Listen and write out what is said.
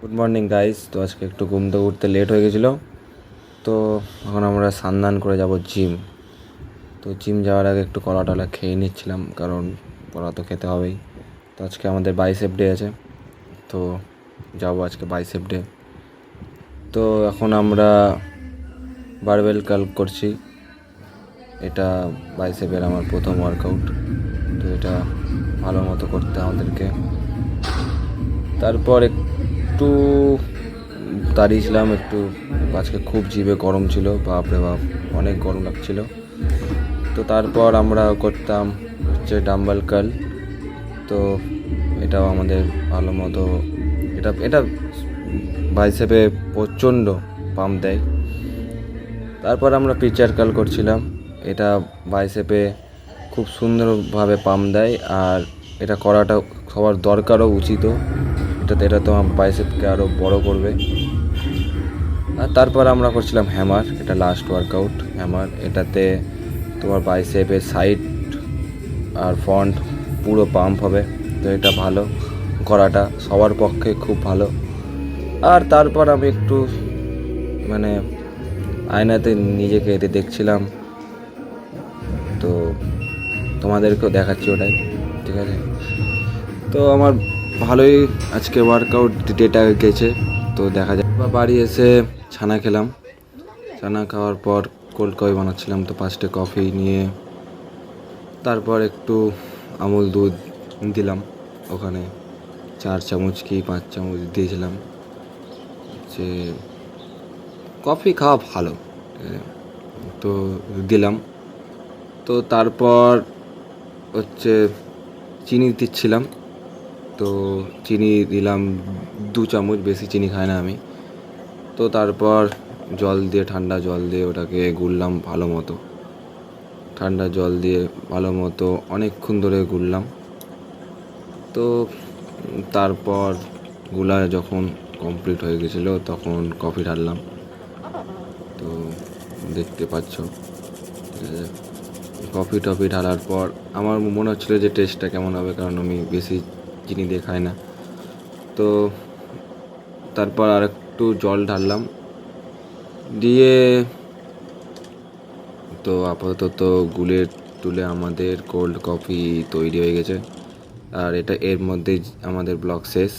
Good morning guys. তো আজকে একটু ঘুম থেকে উঠতে লেট হয়ে গেছিলো। তো এখন আমরা স্নান করে যাব জিম। তো জিম যাওয়ার আগে একটু কলা টলা খেয়ে নিচ্ছিলাম, কারণ কলা তো খেতে হবেই। তো আজকে আমাদের বাইসেপ ডে আছে, তো যাবো আজকে বাইসেপ ডে। তো এখন আমরা বারবেল কার্ল করছি। এটা বাইসেপের আমার প্রথম ওয়ার্কআউট। তো এটা ভালো মতো করতে আমাদেরকে। তারপর একটু দাঁড়িয়েছিলাম একটু, আজকে খুব জিভে গরম ছিল, বাপরে বাপ অনেক গরম লাগছিল। তো তারপর আমরা করতাম হচ্ছে ডাম্বেল কার্ল। তো এটাও আমাদের ভালো মতো, এটা এটা বাইসেপে প্রচণ্ড পাম্প দেয়। তারপর আমরা পিচার কার্ল করছিলাম। এটা বাইসেপে খুব সুন্দরভাবে পাম্প দেয়, আর এটা করাটা সবার দরকারও উচিত। এটা তোমার বাইসেপকে আরও বড় করবে। আর তারপর আমরা করছিলাম হ্যামার। এটা লাস্ট ওয়ার্কআউট হ্যামার। এটাতে তোমার বাইসেপের সাইড আর ফ্রন্ট পুরো পাম্প হবে। তো এটা ভালো করাটা সবার পক্ষে খুব ভালো। আর তারপর আমি একটু মানে আয়নাতে নিজেকে এতে দেখছিলাম, তো তোমাদেরকেও দেখাচ্ছি ওটাই, ঠিক আছে। তো আমার ভালোই আজকে ওয়ার্কআউট ডেটা গেছে। তো দেখা যাক। বাড়ি এসে ছানা খেলাম। ছানা খাওয়ার পর কোল্ড কফি বানাচ্ছিলাম, তো 5টে কফি নিয়ে তারপর একটু আমুল দুধ দিলাম ওখানে, 4 চামচ কি 5 চামচ দিয়েছিলাম। যে কফি খাওয়া ভালো, তো দিলাম। তো তারপর হচ্ছে চিনি দিচ্ছিলাম। তো চিনি দিলাম 2 চামচ, বেশি চিনি খাই না আমি। তো তারপর জল দিয়ে, ঠান্ডা জল দিয়ে ওটাকে গুললাম ভালো মতো। ঠান্ডা জল দিয়ে ভালো মতো অনেকক্ষণ ধরে গুললাম। তো তারপর গুলা যখন কমপ্লিট হয়ে গেছিলো তখন কফি ঢাললাম। তো দেখতে পাচ্ছ, ঠিক আছে। কফি টফি ঢালার পর আমার মনে হচ্ছিলো যে টেস্টটা কেমন হবে, কারণ আমি বেশি চিনি দিয়ে খাই না। তো তারপর আর একটু জল ঢাললাম দিয়ে, তো আপাতত গুলে তুলে আমাদের কোল্ড কফি তৈরি হয়ে গেছে। আর এটা এর মধ্যেই আমাদের ব্লগ শেষ।